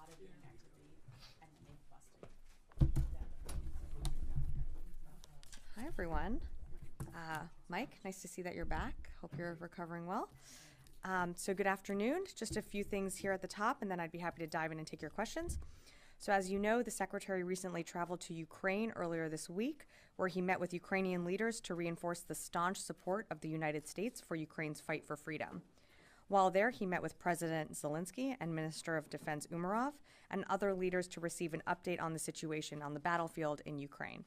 lot of gang activity, and then they busted them. Hi, everyone. Mike, nice to see that you're back. Hope you're recovering well. So good afternoon. Just a few things here at the top, and then I'd be happy to dive in and take your questions. So as you know, the Secretary recently traveled to Ukraine earlier this week, where he met with Ukrainian leaders to reinforce the staunch support of the United States for Ukraine's fight for freedom. While there, he met with President Zelensky and Minister of Defense Umerov and other leaders to receive an update on the situation on the battlefield in Ukraine.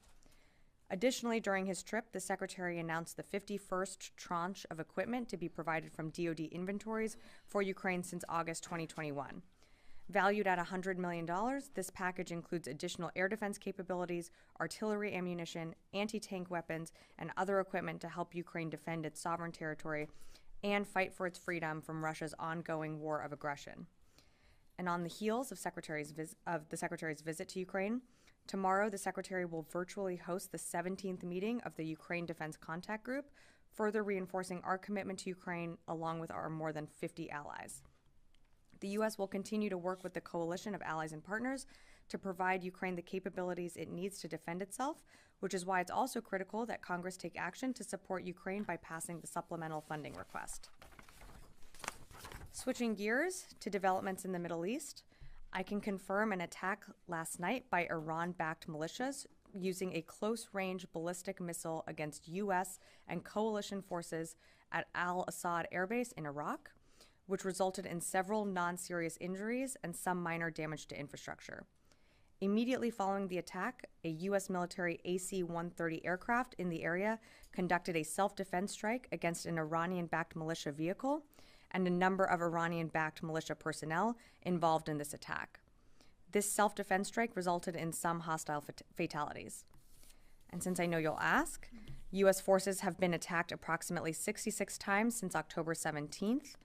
Additionally, during his trip, the Secretary announced the 51st tranche of equipment to be provided from DoD inventories for Ukraine since August 2021. Valued at $100 million, this package includes additional air defense capabilities, artillery ammunition, anti-tank weapons, and other equipment to help Ukraine defend its sovereign territory and fight for its freedom from Russia's ongoing war of aggression. And on the heels of the Secretary's visit to Ukraine, tomorrow the Secretary will virtually host the 17th meeting of the Ukraine Defense Contact Group, further reinforcing our commitment to Ukraine along with our more than 50 allies. The U.S. will continue to work with the coalition of allies and partners to provide Ukraine the capabilities it needs to defend itself, which is why it's also critical that Congress take action to support Ukraine by passing the supplemental funding request. Switching gears to developments in the Middle East, I can confirm an attack last night by Iran-backed militias using a close-range ballistic missile against U.S. and coalition forces at Al-Assad Air Base in Iraq, which resulted in several non-serious injuries and some minor damage to infrastructure. Immediately following the attack, a U.S. military AC-130 aircraft in the area conducted a self-defense strike against an Iranian-backed militia vehicle and a number of Iranian-backed militia personnel involved in this attack. This self-defense strike resulted in some hostile fatalities. And since I know you'll ask, U.S. forces have been attacked approximately 66 times since October 17th,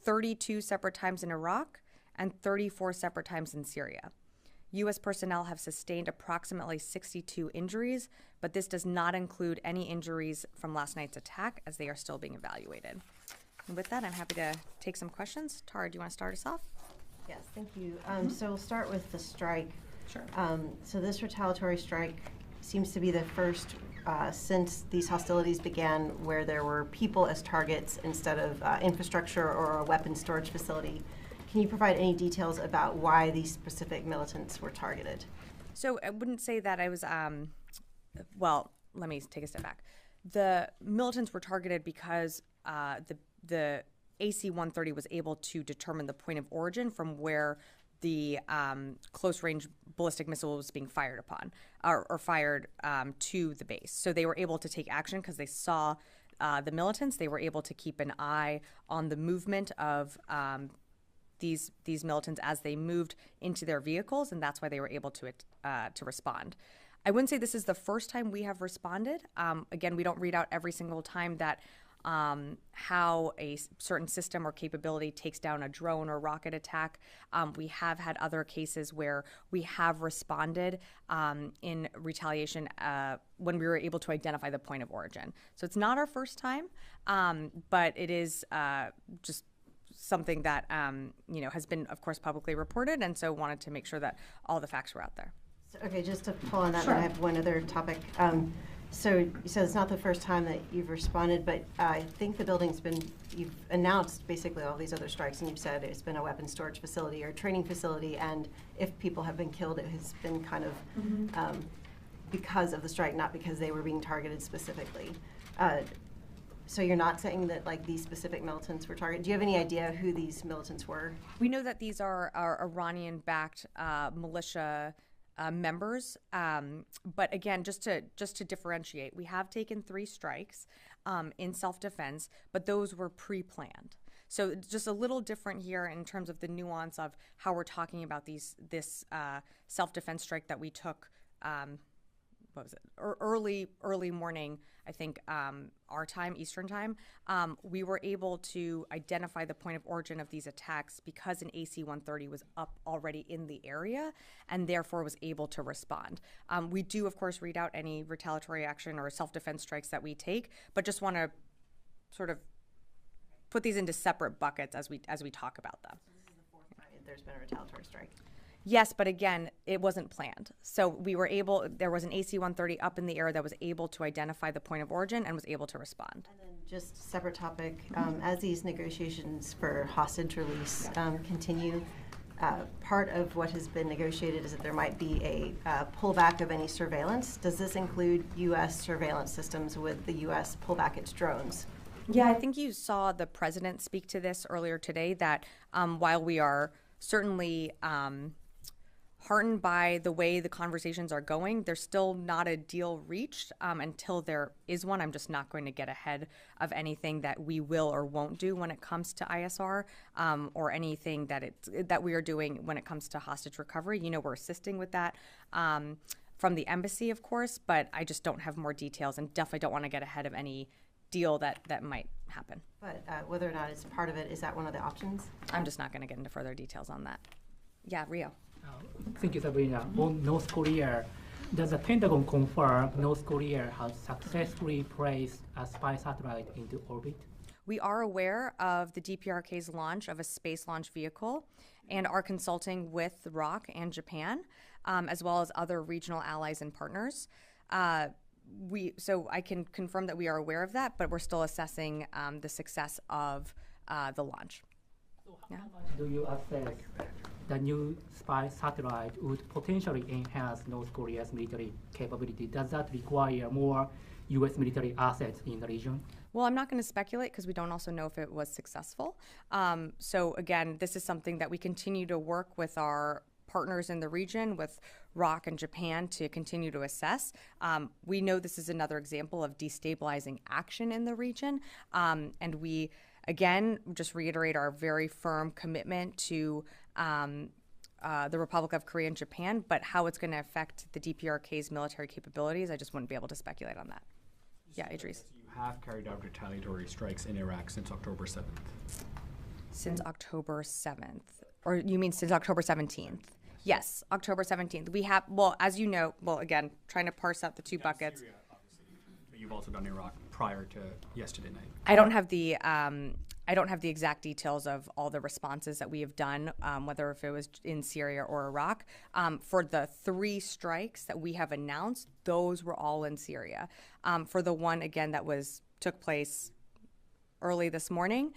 32 separate times in Iraq, and 34 separate times in Syria. U.S. personnel have sustained approximately 62 injuries, but this does not include any injuries from last night's attack, as they are still being evaluated. And with that, I'm happy to take some questions. Tara, do you want to start us off? Yes, thank you. So we'll start with the strike. Sure. So this retaliatory strike seems to be the first since these hostilities began where there were people as targets instead of infrastructure or a weapons storage facility. Can you provide any details about why these specific militants were targeted? So I wouldn't say that I was, well, let me take a step back. The militants were targeted because the AC-130 was able to determine the point of origin from where the close-range ballistic missile was being fired upon or fired to the base. So they were able to take action because they saw the militants. They were able to keep an eye on the movement of these militants as they moved into their vehicles, and that's why they were able to respond. I wouldn't say this is the first time we have responded. Again, we don't read out every single time that how a certain system or capability takes down a drone or rocket attack. We have had other cases where we have responded in retaliation when we were able to identify the point of origin. So it's not our first time, but it is just something that has been, of course, publicly reported, and so wanted to make sure that all the facts were out there. So, okay, just to pull on that, Sure. I have one other topic. So you said it's not the first time that you've responded, but I think the building's been, you've announced basically all these other strikes, and you've said it's been a weapons storage facility or a training facility, and if people have been killed, it has been kind of because of the strike, not because they were being targeted specifically. So you're not saying that like these specific militants were targeted? Do you have any idea who these militants were? We know that these are Iranian-backed militia members, but again, just to differentiate, we have taken 3 strikes in self-defense, but those were pre-planned. So it's just a little different here in terms of the nuance of how we're talking about this self-defense strike that we took. What was it? Early morning, I think, our time, Eastern time. We were able to identify the point of origin of these attacks because an AC-130 was up already in the area and therefore was able to respond. We do, of course, read out any retaliatory action or self-defense strikes that we take, but just want to sort of put these into separate buckets as we talk about them. So this is the 4th time there's been a retaliatory strike. Yes, but again, it wasn't planned. So we were able, there was an AC-130 up in the air that was able to identify the point of origin and was able to respond. And then just separate topic, as these negotiations for hostage release continue, part of what has been negotiated is that there might be a pullback of any surveillance. Does this include U.S. surveillance systems with the U.S. pull back its drones? Yeah, I think you saw the president speak to this earlier today, that while we are certainly heartened by the way the conversations are going, there's still not a deal reached until there is one. I'm just not going to get ahead of anything that we will or won't do when it comes to ISR or anything that we are doing when it comes to hostage recovery. You know, we're assisting with that from the embassy, of course, but I just don't have more details and definitely don't want to get ahead of any deal that might happen. But whether or not it's part of it, is that one of the options? I'm just not going to get into further details on that. Yeah, Rio. Thank you, Sabrina. On North Korea, does the Pentagon confirm North Korea has successfully placed a spy satellite into orbit? We are aware of the DPRK's launch of a space launch vehicle and are consulting with ROC and Japan, as well as other regional allies and partners. So I can confirm that we are aware of that, but we're still assessing the success of the launch. So how much do you assess the new spy satellite would potentially enhance North Korea's military capability? Does that require more U.S. military assets in the region? Well, I'm not going to speculate because we don't also know if it was successful. So again, this is something that we continue to work with our partners in the region, with ROC and Japan, to continue to assess. We know this is another example of destabilizing action in the region, and we, again, just reiterate our very firm commitment to the Republic of Korea and Japan, but how it's going to affect the DPRK's military capabilities, I just wouldn't be able to speculate on that. Yeah, Idris. You have carried out retaliatory strikes in Iraq since October 7th. Since October 7th. Or you mean since October 17th? Yes, October 17th. We have, well, as you know, well, again, trying to parse out the two buckets. Syria, obviously. But you've also done Iraq prior to yesterday night. I don't have the exact details of all the responses that we have done, whether if it was in Syria or Iraq. For the 3 strikes that we have announced, those were all in Syria. For the one, again, that took place early this morning,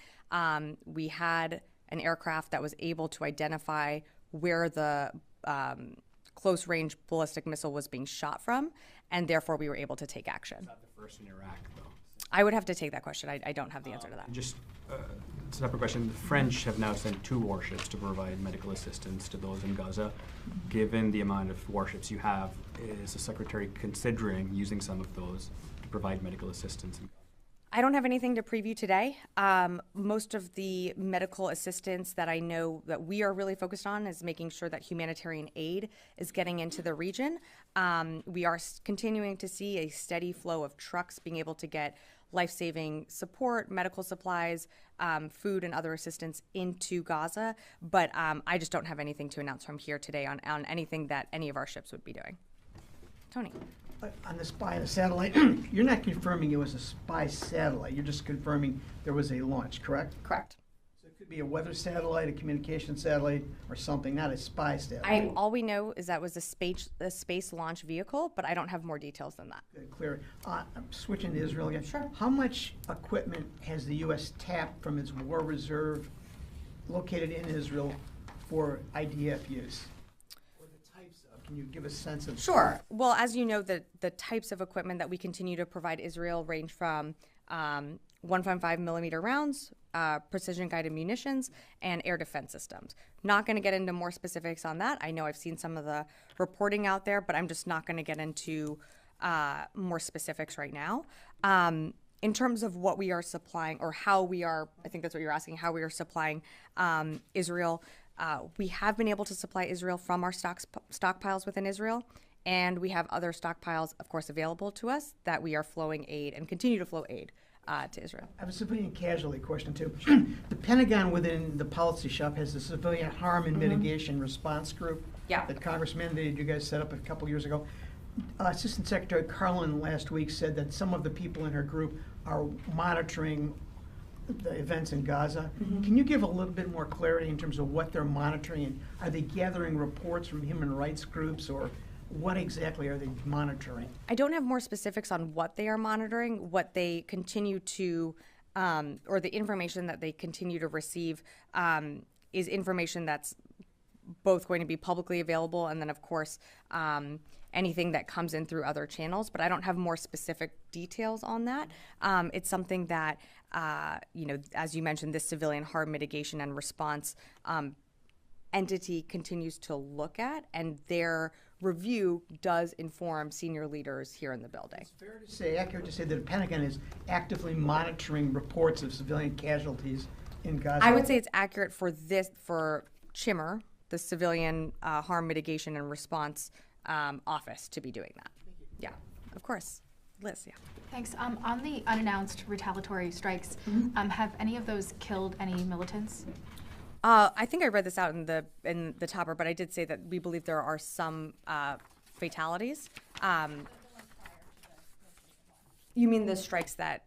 we had an aircraft that was able to identify where the close-range ballistic missile was being shot from, and therefore we were able to take action. Is that the first in Iraq, though? I would have to take that question. I don't have the answer to that. Just a separate question. The French have now sent 2 warships to provide medical assistance to those in Gaza. Given the amount of warships you have, is the Secretary considering using some of those to provide medical assistance in Gaza? I don't have anything to preview today. Most of the medical assistance that I know that we are really focused on is making sure that humanitarian aid is getting into the region. We are continuing to see a steady flow of trucks being able to get life-saving support, medical supplies, food, and other assistance into Gaza. But I just don't have anything to announce from here today on anything that any of our ships would be doing. Tony. On the spy and the satellite, you're not confirming it was a spy satellite. You're just confirming there was a launch, correct? Correct. So it could be a weather satellite, a communication satellite, or something, not a spy satellite. All we know is that was a space launch vehicle, but I don't have more details than that. Clear. I'm switching to Israel again. Sure. How much equipment has the U.S. tapped from its war reserve located in Israel for IDF use? Can you give a sense of? Sure. Well, as you know, the types of equipment that we continue to provide Israel range from 1.5 millimeter rounds, precision guided munitions, and air defense systems. Not going to get into more specifics on that. I know I've seen some of the reporting out there, but I'm just not going to get into more specifics right now. In terms of what we are supplying, or how we are, I think that's what you're asking, how we are supplying Israel. We have been able to supply Israel from our stockpiles within Israel, and we have other stockpiles, of course, available to us that we are flowing aid and continue to flow aid to Israel. I have a civilian casualty question, too. The Pentagon within the policy shop has the Civilian Harm and Mitigation Response Group that Congress mandated you guys set up a couple years ago. Assistant Secretary Carlin last week said that some of the people in her group are monitoring the events in Gaza. Can you give a little bit more clarity in terms of what they're monitoring? And are they gathering reports from human rights groups, or what exactly are they monitoring? I don't have more specifics on what they are monitoring. What they continue to, or the information that they continue to receive, is information that's both going to be publicly available, and then of course anything that comes in through other channels. But I don't have more specific details on that. It's something that, as you mentioned, this civilian harm mitigation and response entity continues to look at, and their review does inform senior leaders here in the building. It's fair to say, accurate to say that the Pentagon is actively monitoring reports of civilian casualties in Gaza? I would say it's accurate for CHIMR, the Civilian Harm Mitigation and Response Office, to be doing that. Yeah, of course. Liz, yeah. Thanks. On the unannounced retaliatory strikes, have any of those killed any militants? I think I read this out in the topper, but I did say that we believe there are some fatalities. You mean the strikes that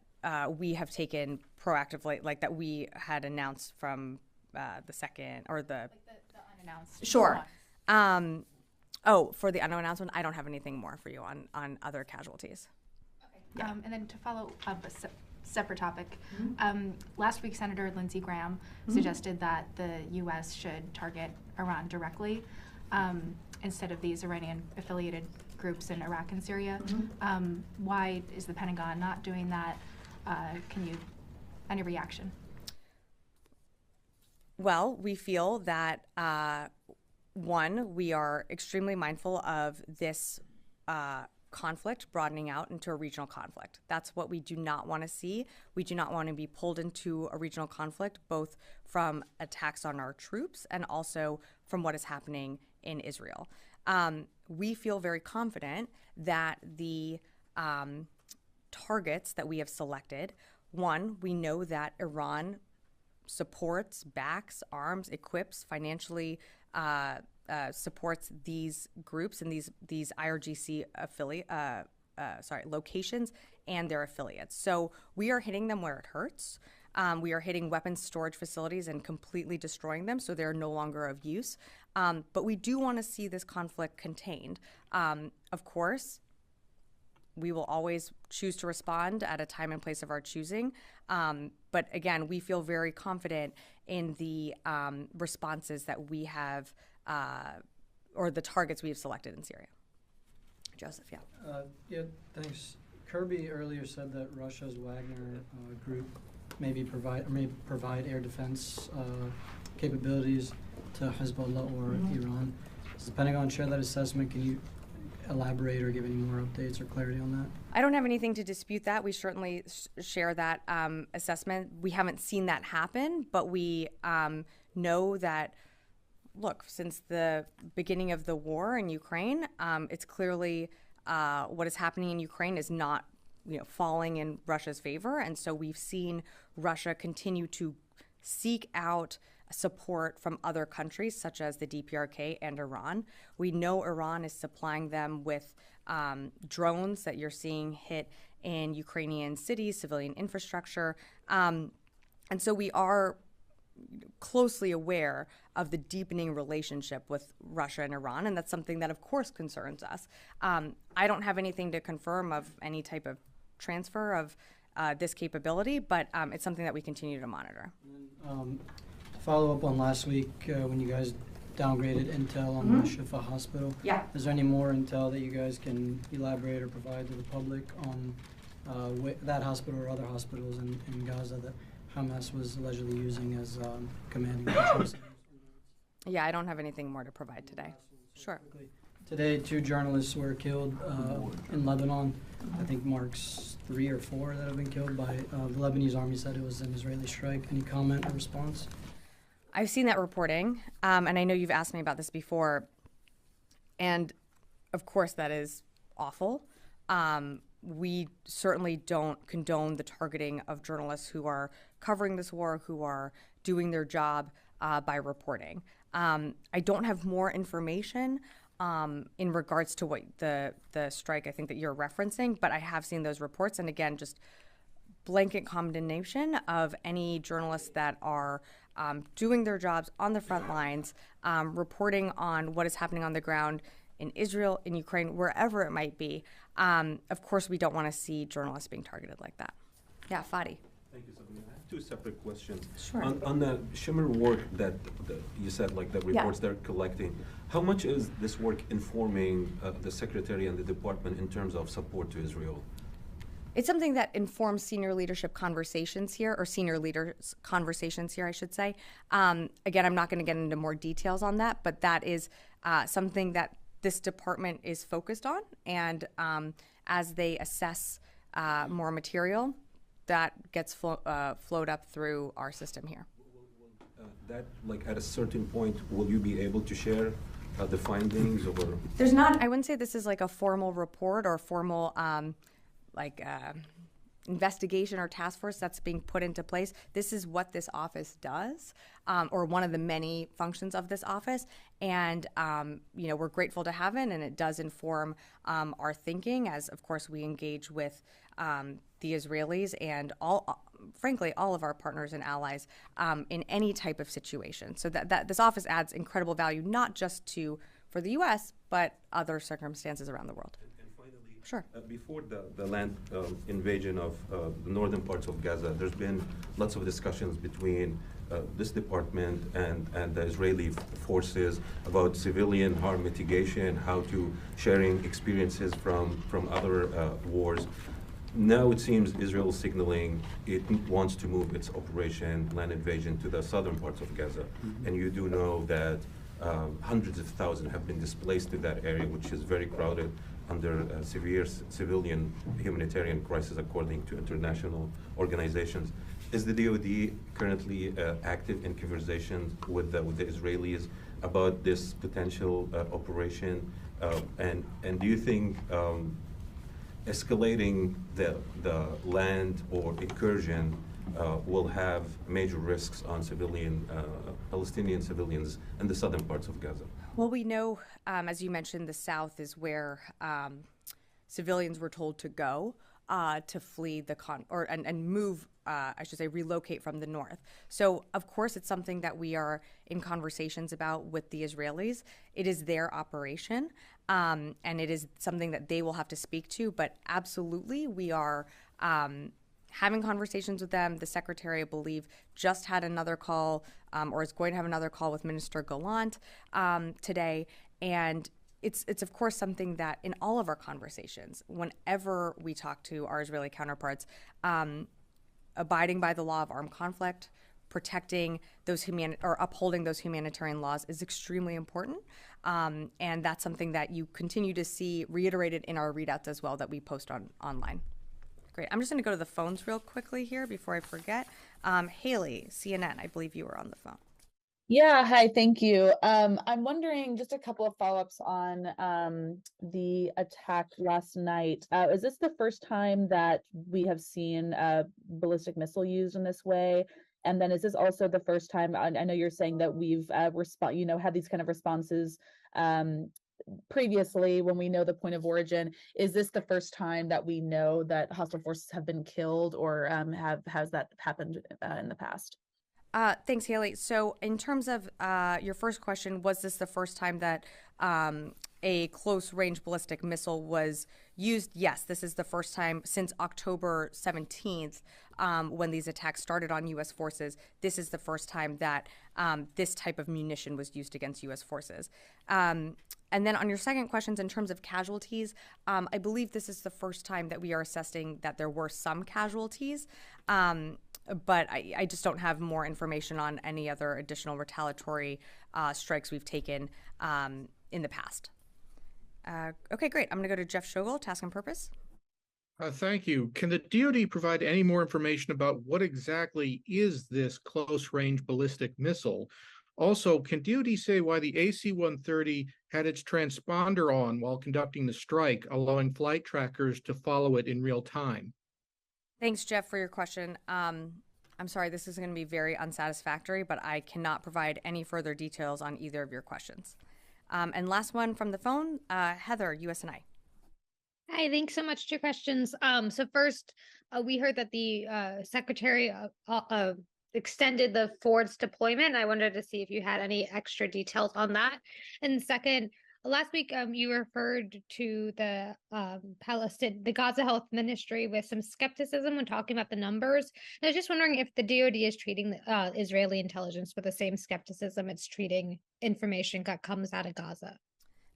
we have taken proactively, like that we had announced from the second, or the... Like the unannounced Sure. ones. For the unannounced one, I don't have anything more for you on other casualties. Okay. Yeah. And then to follow up a separate topic, last week Senator Lindsey Graham suggested that the U.S. should target Iran directly instead of these Iranian-affiliated groups in Iraq and Syria. Why is the Pentagon not doing that? Any reaction? Well, we feel that, one, we are extremely mindful of this conflict broadening out into a regional conflict. That's what we do not want to see. We do not want to be pulled into a regional conflict, both from attacks on our troops and also from what is happening in Israel. We feel very confident that the targets that we have selected, one, we know that Iran supports, backs, arms, equips, financially supports these groups and these IRGC locations and their affiliates. So we are hitting them where it hurts. We are hitting weapons storage facilities and completely destroying them, so they're no longer of use. But we do want to see this conflict contained. Of course, we will always choose to respond at a time and place of our choosing. But again, we feel very confident in the responses that we have, or the targets we have selected in Syria. Joseph, yeah. Yeah, thanks. Kirby earlier said that Russia's Wagner group may provide air defense capabilities to Hezbollah or Iran. Does the Pentagon share that assessment? Can you elaborate or give any more updates or clarity on that? I don't have anything to dispute that. We certainly share that assessment. We haven't seen that happen, but we know that, look, since the beginning of the war in Ukraine, it's clearly what is happening in Ukraine is not, falling in Russia's favor. And so we've seen Russia continue to seek out support from other countries such as the DPRK and Iran. We know Iran is supplying them with drones that you're seeing hit in Ukrainian cities, civilian infrastructure. And so we are closely aware of the deepening relationship with Russia and Iran, and that's something that, of course, concerns us. I don't have anything to confirm of any type of transfer of this capability, but it's something that we continue to monitor. Follow up on last week when you guys downgraded intel on the Shifa hospital. Yeah. Is there any more intel that you guys can elaborate or provide to the public on that hospital or other hospitals in Gaza that Hamas was allegedly using as command and control centers? Yeah, I don't have anything more to provide today. Sure. Today, 2 journalists were killed in Lebanon. I think marks 3 or 4 that have been killed by the Lebanese army said it was an Israeli strike. Any comment or response? I've seen that reporting, and I know you've asked me about this before, and of course that is awful. We certainly don't condone the targeting of journalists who are covering this war, who are doing their job by reporting. I don't have more information in regards to what the strike I think that you're referencing, but I have seen those reports, and again, just blanket condemnation of any journalists that are doing their jobs on the front lines, reporting on what is happening on the ground in Israel, in Ukraine, wherever it might be. Of course, we don't want to see journalists being targeted like that. Yeah, Fadi. Thank you, Sabrina. I have two separate questions. Sure. On the Shimmer work that you said, like the reports they're collecting, how much is this work informing the Secretary and the Department in terms of support to Israel? It's something that informs senior leadership conversations here, or senior leaders' conversations here, I should say. Again, I'm not going to get into more details on that, but that is something that this department is focused on. And as they assess more material, that gets flowed up through our system here. That, like, at a certain point, will you be able to share the findings, or? There's not, I wouldn't say this is like a formal report or formal investigation or task force that's being put into place. This is what this office does, or one of the many functions of this office. And, we're grateful to have it, and it does inform our thinking as, of course, we engage with the Israelis and frankly, all of our partners and allies in any type of situation. So that this office adds incredible value, not just for the U.S., but other circumstances around the world. And finally, sure. Before the land invasion of the northern parts of Gaza, there's been lots of discussions between this department and the Israeli forces about civilian harm mitigation, how to sharing experiences from other wars. Now it seems Israel is signaling it wants to move its operation, land invasion, to the southern parts of Gaza. Mm-hmm. And you do know that hundreds of thousands have been displaced to that area, which is very crowded under severe civilian humanitarian crisis, according to international organizations. Is the DoD currently active in conversations with the Israelis about this potential operation? And do you think escalating the land or incursion will have major risks on Palestinian civilians in the southern parts of Gaza? Well, we know, as you mentioned, the south is where civilians were told to go to flee and move, relocate from the north. So, of course, it's something that we are in conversations about with the Israelis. It is their operation, and it is something that they will have to speak to. But absolutely, we are having conversations with them. The Secretary, I believe, just had another call or is going to have another call with Minister Gallant today. And it's of course something that in all of our conversations, whenever we talk to our Israeli counterparts, abiding by the law of armed conflict, protecting those upholding those humanitarian laws is extremely important. And that's something that you continue to see reiterated in our readouts as well that we post online. Great. I'm just going to go to the phones real quickly here before I forget. Haley, CNN, I believe you were on the phone. Yeah, hi, thank you. I'm wondering just a couple of follow-ups on the attack last night. Is this the first time that we have seen a ballistic missile used in this way? And then is this also the first time, I know you're saying that we've had these kind of responses previously when we know the point of origin. Is this the first time that we know that hostile forces have been killed, or has that happened in the past? Thanks, Haley. So in terms of your first question, was this the first time that a close-range ballistic missile was used? Yes, this is the first time since October 17th, when these attacks started on U.S. forces. This is the first time that this type of munition was used against U.S. forces. And then on your second questions, in terms of casualties, I believe this is the first time that we are assessing that there were some casualties. But I just don't have more information on any other additional retaliatory strikes we've taken in the past. Okay, great. I'm going to go to Jeff Shogel, Task and Purpose. Thank you. Can the DoD provide any more information about what exactly is this close-range ballistic missile? Also, can DoD say why the AC-130 had its transponder on while conducting the strike, allowing flight trackers to follow it in real time? Thanks, Jeff, for your question. I'm sorry, this is going to be very unsatisfactory, but I cannot provide any further details on either of your questions. And last one from the phone, Heather, USNI. Hi, thanks so much. Two questions. So first, we heard that the secretary extended the Ford's deployment. I wanted to see if you had any extra details on that. And second, last week you referred to the the Gaza Health Ministry with some skepticism when talking about the numbers. And I was just wondering if the DoD is treating the Israeli intelligence with the same skepticism it's treating information that comes out of Gaza.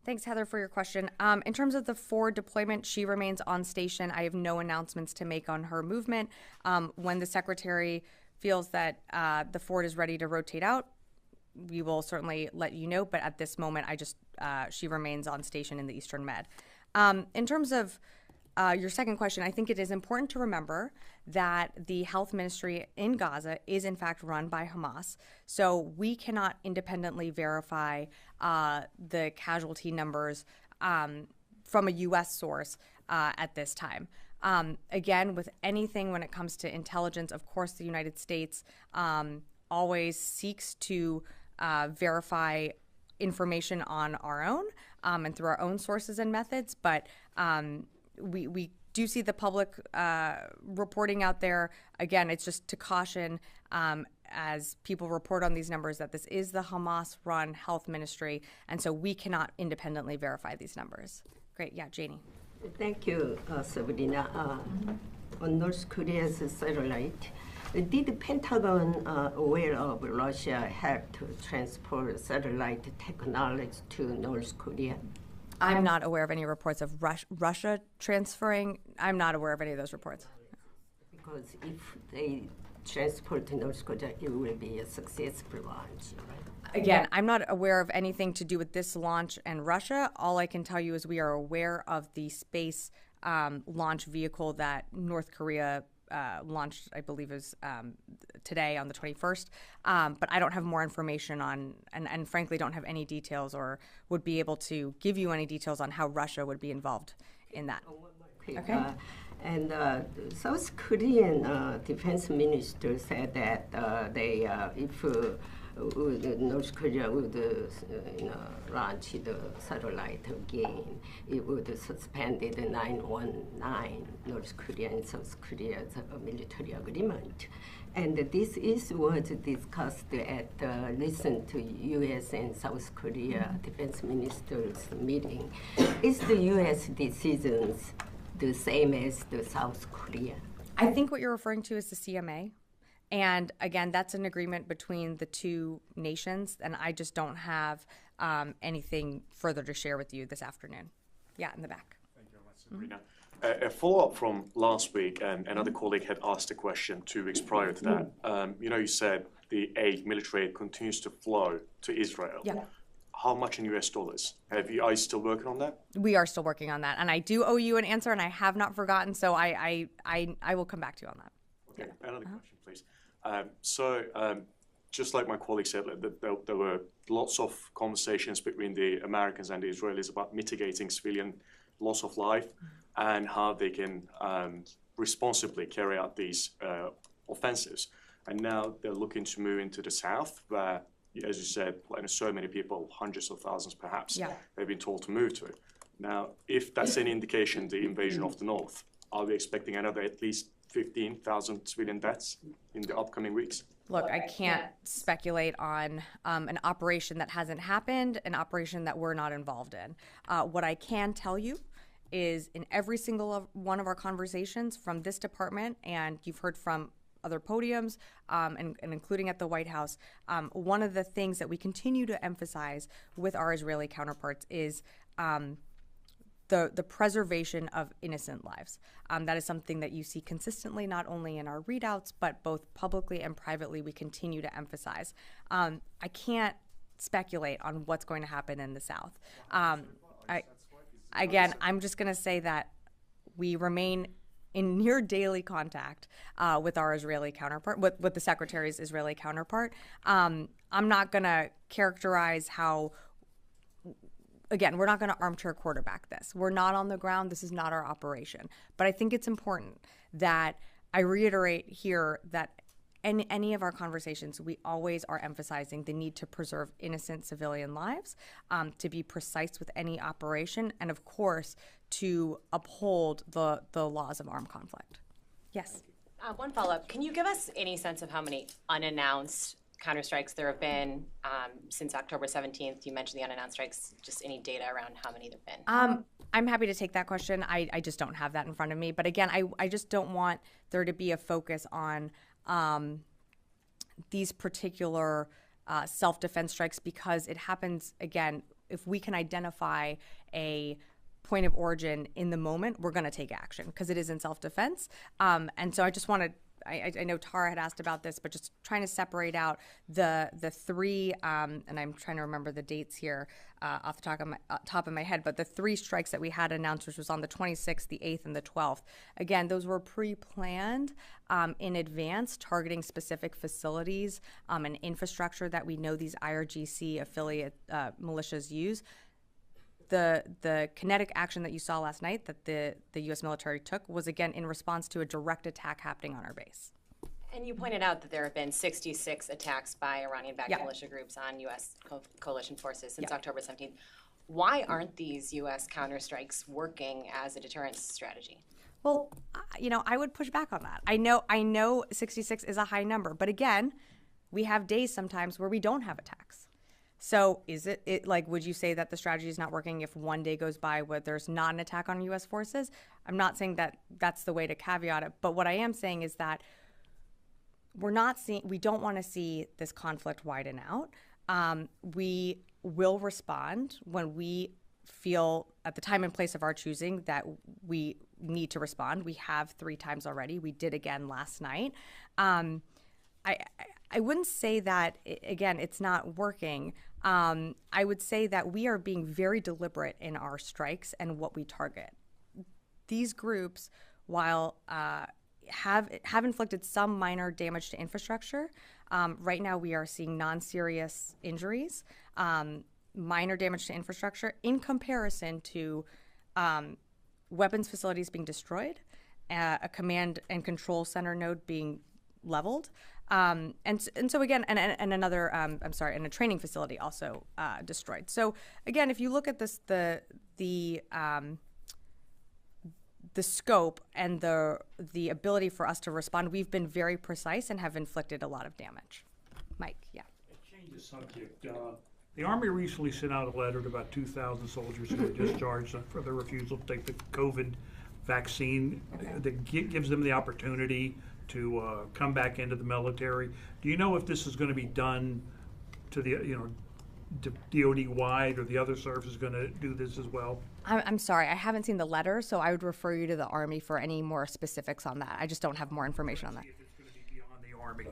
Thanks, Heather, for your question. In terms of the Ford deployment, she remains on station. I have no announcements to make on her movement. When the secretary feels that the Ford is ready to rotate out, we will certainly let you know. But at this moment, she remains on station in the Eastern Med. In terms of your second question, I think it is important to remember that the health ministry in Gaza is in fact run by Hamas. So we cannot independently verify the casualty numbers from a U.S. source at this time. Again, with anything when it comes to intelligence, of course, the United States always seeks to verify information on our own and through our own sources and methods. But we do see the public reporting out there. Again, it's just to caution as people report on these numbers that this is the Hamas-run health ministry, and so we cannot independently verify these numbers. Great. Yeah, Janie. Thank you, Sabrina. On North Korea's satellite, did the Pentagon aware of Russia helped to transport satellite technology to North Korea? I'm not aware of any reports of Russia transferring. I'm not aware of any of those reports. Because if they transport to North Korea, it will be a successful launch, right? Again, I'm not aware of anything to do with this launch and Russia. All I can tell you is we are aware of the space launch vehicle that North Korea launched, I believe is today on the 21st. But I don't have more information on, and frankly don't have any details or would be able to give you any details on how Russia would be involved in that. Okay. And South Korean defense minister said that if North Korea would launch the satellite again, it would suspend the 919 North Korea and South Korea's military agreement. And this is what discussed at recent U.S. and South Korea defense ministers meeting. Is the U.S. decisions the same as the South Korea? I think what you're referring to is the CMA. And again, that's an agreement between the two nations, and I just don't have anything further to share with you this afternoon. Yeah, in the back. Thank you very much, Sabrina. A follow-up from last week, another colleague had asked a question 2 weeks prior to that. You said the military aid continues to flow to Israel. Yeah. How much in US dollars? Are you still working on that? We are still working on that, and I do owe you an answer, and I have not forgotten, so I will come back to you on that. Okay, another question, please. Just like my colleague said, there were lots of conversations between the Americans and the Israelis about mitigating civilian loss of life and how they can responsibly carry out these offensives. And now they're looking to move into the south where, as you said, so many people, hundreds of thousands perhaps, they've been told to move to. Now, if that's any indication, the invasion of the north, are we expecting another at least 15,000 civilian deaths in the upcoming weeks? Look, I can't speculate on an operation that hasn't happened, an operation that we're not involved in. What I can tell you is in every single one of our conversations from this department, and you've heard from other podiums, and including at the White House, one of the things that we continue to emphasize with our Israeli counterparts is the preservation of innocent lives. That is something that you see consistently, not only in our readouts, but both publicly and privately, we continue to emphasize. I can't speculate on what's going to happen in the South. Again, I'm just going to say that we remain in near daily contact with our Israeli counterpart, with the Secretary's Israeli counterpart. I'm not going to characterize how. Again, we're not going to armchair quarterback this. We're not on the ground. This is not our operation. But I think it's important that I reiterate here that in any of our conversations, we always are emphasizing the need to preserve innocent civilian lives, to be precise with any operation, and of course, to uphold the laws of armed conflict. Yes. One follow-up. Can you give us any sense of how many unannounced counterstrikes there have been since October 17th? You mentioned the unannounced strikes. Just any data around how many there have been? I'm happy to take that question. I just don't have that in front of me. But again, I just don't want there to be a focus on these particular self-defense strikes, because it happens, again, if we can identify a point of origin in the moment, we're going to take action because it is in self-defense. And so I just want to, I know Tara had asked about this, but just trying to separate out the three, and I'm trying to remember the dates here off the top of my head, but the 3 strikes that we had announced, which was on the 26th, the 8th, and the 12th. Again, those were pre-planned in advance, targeting specific facilities and infrastructure that we know these IRGC affiliate militias use. The kinetic action that you saw last night that the U.S. military took was, again, in response to a direct attack happening on our base. And you pointed out that there have been 66 attacks by Iranian-backed militia groups on U.S. coalition forces since October 17th. Why aren't these U.S. counterstrikes working as a deterrence strategy? Well, I would push back on that. I know 66 is a high number, but again, we have days sometimes where we don't have attacks. So is it like, would you say that the strategy is not working if one day goes by where there's not an attack on U.S. forces? I'm not saying that that's the way to caveat it, but what I am saying is that we don't want to see this conflict widen out. We will respond when we feel at the time and place of our choosing that we need to respond. We have 3 times already. We did again last night. I wouldn't say that, again, it's not working. I would say that we are being very deliberate in our strikes and what we target. These groups, while have inflicted some minor damage to infrastructure, right now we are seeing non-serious injuries, minor damage to infrastructure in comparison to weapons facilities being destroyed, a command and control center node being leveled. And so again, and another, and a training facility also destroyed. So again, if you look at this, the scope and the ability for us to respond, we've been very precise and have inflicted a lot of damage. Mike, yeah. Change the subject. The Army recently sent out a letter to about 2,000 soldiers who were discharged for their refusal to take the COVID vaccine that gives them the opportunity to come back into the military. Do you know if this is going to be done to the, to DOD wide, or the other service is going to do this as well? I'm sorry, I haven't seen the letter, so I would refer you to the Army for any more specifics on that. I just don't have more information on that. If it's going to be beyond the Army.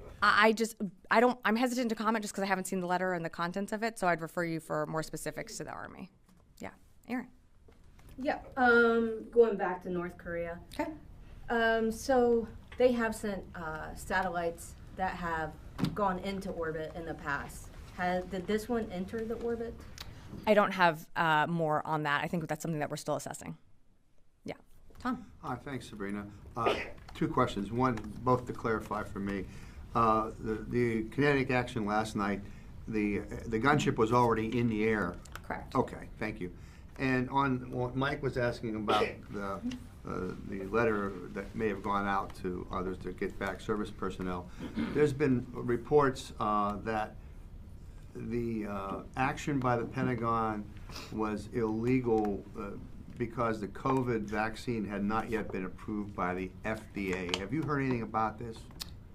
I'm hesitant to comment just because I haven't seen the letter and the contents of it, so I'd refer you for more specifics to the Army. Yeah, Aaron. Yeah, going back to North Korea. Okay. So they have sent satellites that have gone into orbit in the past. Did this one enter the orbit? I don't have more on that. I think that's something that we're still assessing. Yeah. Tom. Hi, thanks, Sabrina. 2 questions. One, both to clarify for me. The kinetic action last night, the gunship was already in the air. Correct. Okay, thank you. And on what Mike was asking about the letter that may have gone out to others to get back service personnel, there's been reports that the action by the Pentagon was illegal because the COVID vaccine had not yet been approved by the FDA. Have you heard anything about this?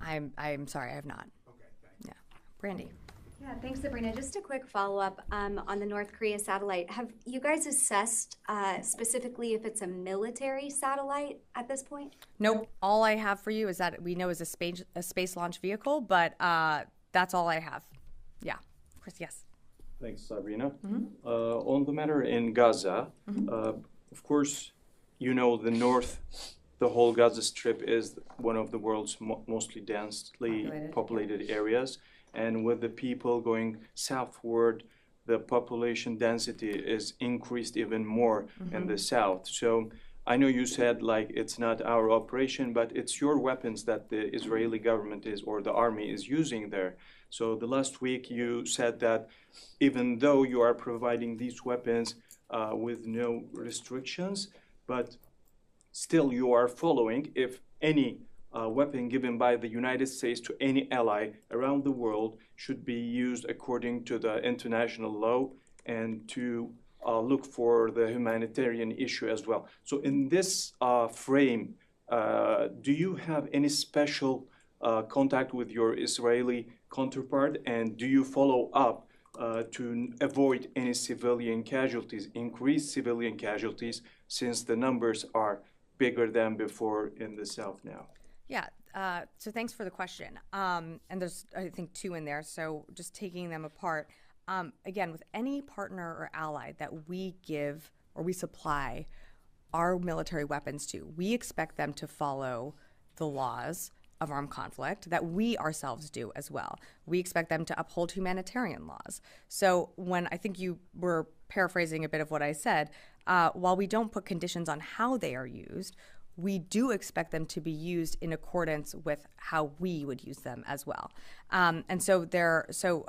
I'm sorry, I have not. Okay, thanks. Yeah. Brandy. Yeah, thanks, Sabrina. Just a quick follow-up on the North Korea satellite. Have you guys assessed specifically if it's a military satellite at this point? Nope. All I have for you is that we know is a space launch vehicle, but that's all I have. Yeah. Chris, yes. Thanks, Sabrina. On the matter in Gaza, of course, the whole Gaza Strip is one of the world's mostly densely populated areas. And with the people going southward, the population density is increased even more in the south. So I know you said like it's not our operation, but it's your weapons that the Israeli government is or the army is using there. So the last week you said that even though you are providing these weapons with no restrictions, but still you are following if any weapon given by the United States to any ally around the world should be used according to the international law and to look for the humanitarian issue as well. So in this frame, do you have any special contact with your Israeli counterpart, and do you follow up to avoid any civilian casualties, increased civilian casualties, since the numbers are bigger than before in the South now? Yeah, so thanks for the question. And there's, I think, two in there, so just taking them apart. Again, with any partner or ally that we give or we supply our military weapons to, we expect them to follow the laws of armed conflict that we ourselves do as well. We expect them to uphold humanitarian laws. So when I think you were paraphrasing a bit of what I said, while we don't put conditions on how they are used, we do expect them to be used in accordance with how we would use them as well. And so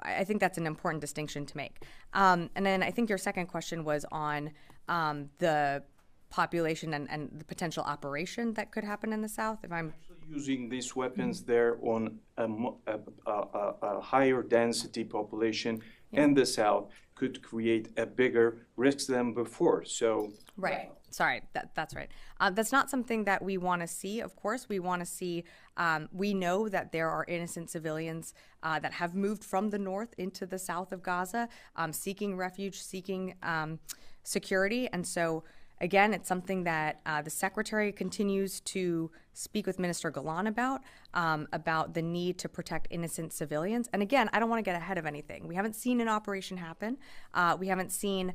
I think that's an important distinction to make. And then I think your second question was on the population and the potential operation that could happen in the South. If I'm using these weapons there on a higher density population in the South could create a bigger risk than before. So right. Sorry, that's right. That's not something that we want to see, of course. We want to see, we know that there are innocent civilians that have moved from the north into the south of Gaza, seeking refuge, seeking security. And so, again, it's something that the Secretary continues to speak with Minister Galan about the need to protect innocent civilians. And again, I don't want to get ahead of anything. We haven't seen an operation happen. We haven't seen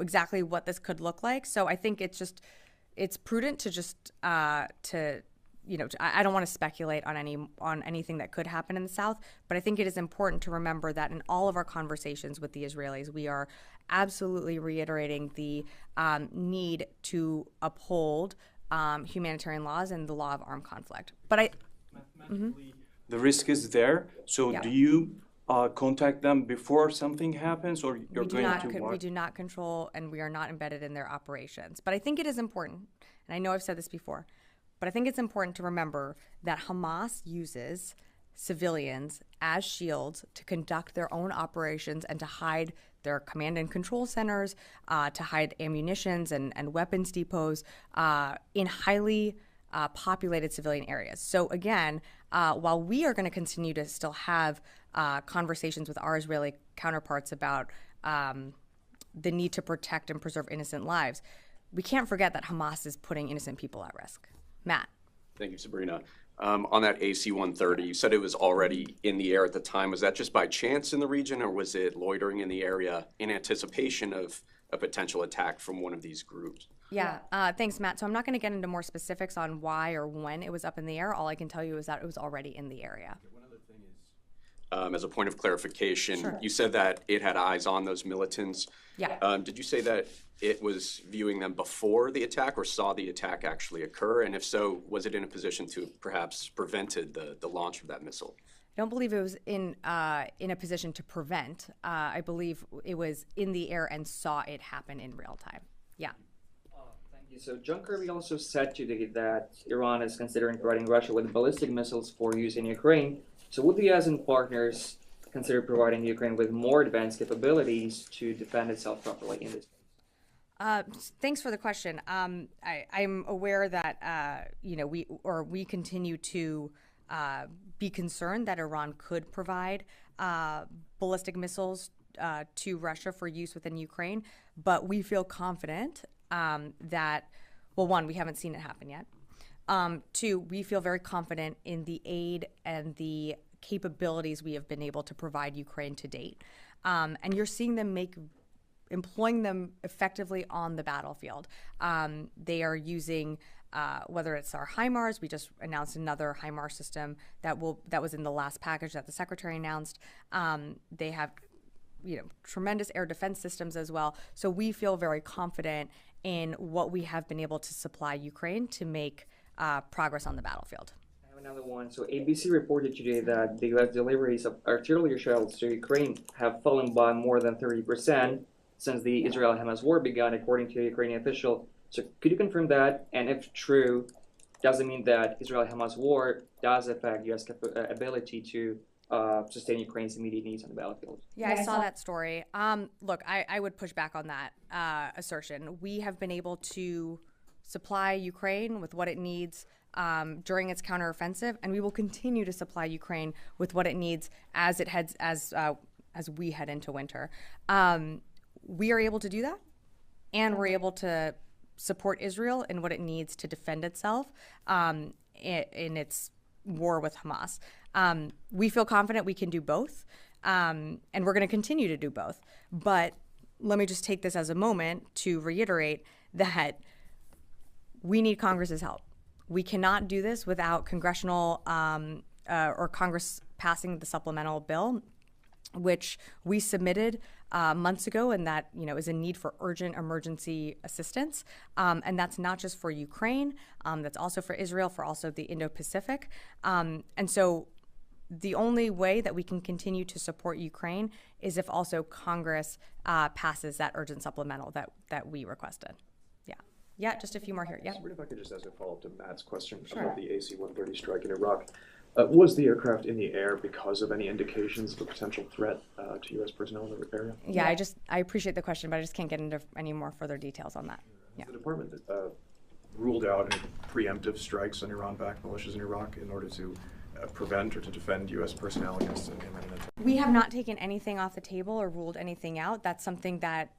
exactly what this could look like. So I think it's prudent to just I don't want to speculate on anything that could happen in the South, but I think it is important to remember that in all of our conversations with the Israelis, we are absolutely reiterating the need to uphold humanitarian laws and the law of armed conflict. But the risk is there. So do you contact them before something happens, or you're going to watch? We do not control, and we are not embedded in their operations. But I think it is important, and I know I've said this before, but I think it's important to remember that Hamas uses civilians as shields to conduct their own operations and to hide their command and control centers, to hide ammunitions and weapons depots in highly populated civilian areas. So again, while we are going to continue to still have conversations with our Israeli counterparts about the need to protect and preserve innocent lives, we can't forget that Hamas is putting innocent people at risk. Matt. Thank you, Sabrina. On that AC-130, you said it was already in the air at the time. Was that just by chance in the region, or was it loitering in the area in anticipation of a potential attack from one of these groups? Yeah, thanks, Matt. So I'm not going to get into more specifics on why or when it was up in the air. All I can tell you is that it was already in the area. One other thing is, as a point of clarification, Sure. You said that it had eyes on those militants. Yeah. Did you say that it was viewing them before the attack, or saw the attack actually occur? And if so, was it in a position to perhaps prevented the launch of that missile? I don't believe it was in a position to prevent. I believe it was in the air and saw it happen in real time. Yeah. Thank you. So John Kirby also said today that Iran is considering providing Russia with ballistic missiles for use in Ukraine. So would the ASEAN partners consider providing Ukraine with more advanced capabilities to defend itself properly in this? Thanks for the question. I'm aware that we continue to be concerned that Iran could provide ballistic missiles to Russia for use within Ukraine, but we feel confident that, well, one, we haven't seen it happen yet. Two, we feel very confident in the aid and the capabilities we have been able to provide Ukraine to date. And you're seeing them employing them effectively on the battlefield. They are using, whether it's our HIMARS, we just announced another HIMARS system that was in the last package that the Secretary announced. They have tremendous air defense systems as well. So we feel very confident in what we have been able to supply Ukraine to make progress on the battlefield. I have another one. So ABC reported today that the U.S. deliveries of artillery shells to Ukraine have fallen by more than 30% since the Israel-Hamas war began, according to a Ukrainian official. So could you confirm that? And if true, does it mean that Israel-Hamas war does affect U.S. ability to sustain Ukraine's immediate needs on the battlefield? Yeah, I saw that story. Look, I would push back on that assertion. We have been able to supply Ukraine with what it needs during its counteroffensive, and we will continue to supply Ukraine with what it needs as it heads as we head into winter. We are able to do that, and we're able to support Israel in what it needs to defend itself in its war with Hamas. We feel confident we can do both, and we're going to continue to do both. But let me just take this as a moment to reiterate that we need Congress's help. We cannot do this without congressional or Congress passing the supplemental bill, which we submitted months ago, and that is a need for urgent emergency assistance, and that's not just for Ukraine, that's also for Israel, for also the Indo-Pacific, and so the only way that we can continue to support Ukraine is if also Congress passes that urgent supplemental that we requested. Yeah, just a few more here. Yeah. If I could just ask a follow-up to Matt's question about the AC-130 strike in Iraq. Was the aircraft in the air because of any indications of a potential threat to U.S. personnel in the area? Yeah, I appreciate the question, but I just can't get into any more further details on that. Yeah. The department ruled out any preemptive strikes on Iran-backed militias in Iraq in order to prevent or to defend U.S. personnel against an imminent attack. We have not taken anything off the table or ruled anything out. That's something that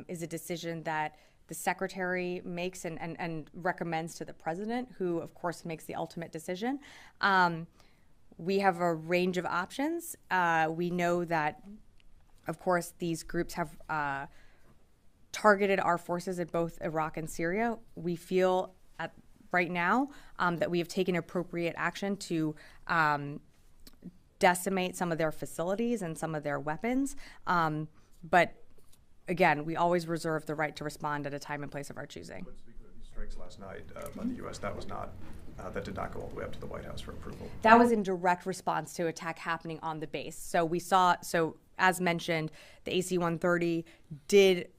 is a decision that the secretary makes and recommends to the president, who of course makes the ultimate decision. We have a range of options. We know that, of course, these groups have targeted our forces in both Iraq and Syria. We feel right now that we have taken appropriate action to decimate some of their facilities and some of their weapons. But again, we always reserve the right to respond at a time and place of our choosing. These strikes last night by the U.S., that did not go all the way up to the White House for approval. That was in direct response to attack happening on the base. So as mentioned, the AC-130 did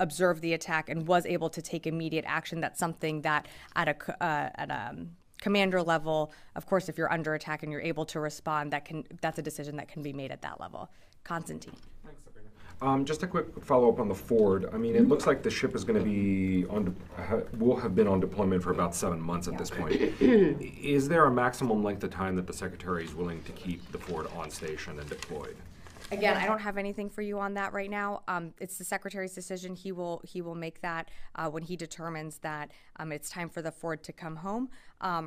observe the attack and was able to take immediate action. That's something that at a commander level, of course, if you're under attack and you're able to respond, that's a decision that can be made at that level. Constantine. Just a quick follow-up on the Ford. I mean, it looks like the ship is going to be will have been on deployment for about 7 months at this point. Is there a maximum length of time that the Secretary is willing to keep the Ford on station and deployed? Again, I don't have anything for you on that right now. It's the Secretary's decision. He will make that when he determines that it's time for the Ford to come home.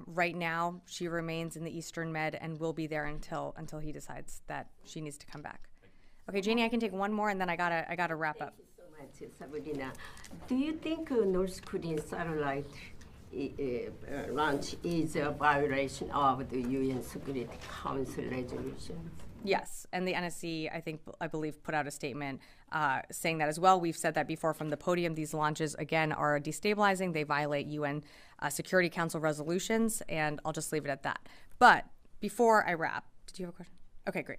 Right now, she remains in the Eastern Med and will be there until he decides that she needs to come back. Okay, Janie, I can take one more, and then I gotta wrap up. Thank you so much, Sabrina. Do you think North Korean satellite launch is a violation of the UN Security Council resolution? Yes, and the NSC, I believe, put out a statement saying that as well. We've said that before from the podium. These launches, again, are destabilizing. They violate UN Security Council resolutions, and I'll just leave it at that. But before I wrap, did you have a question? Okay, great.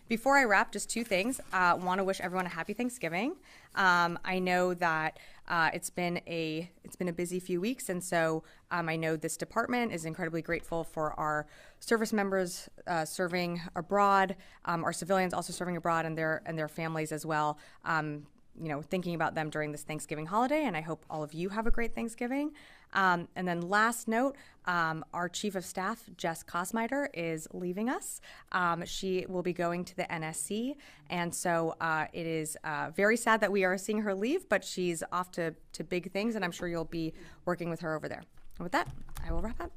Before I wrap, just two things. Want to wish everyone a happy Thanksgiving. I know that it's been a busy few weeks, and so I know this department is incredibly grateful for our service members serving abroad, our civilians also serving abroad, and their families as well. Thinking about them during this Thanksgiving holiday, and I hope all of you have a great Thanksgiving. And then last note, our Chief of Staff, Jess Kosmiter, is leaving us. She will be going to the NSC, and so it is very sad that we are seeing her leave, but she's off to big things, and I'm sure you'll be working with her over there. And with that, I will wrap up.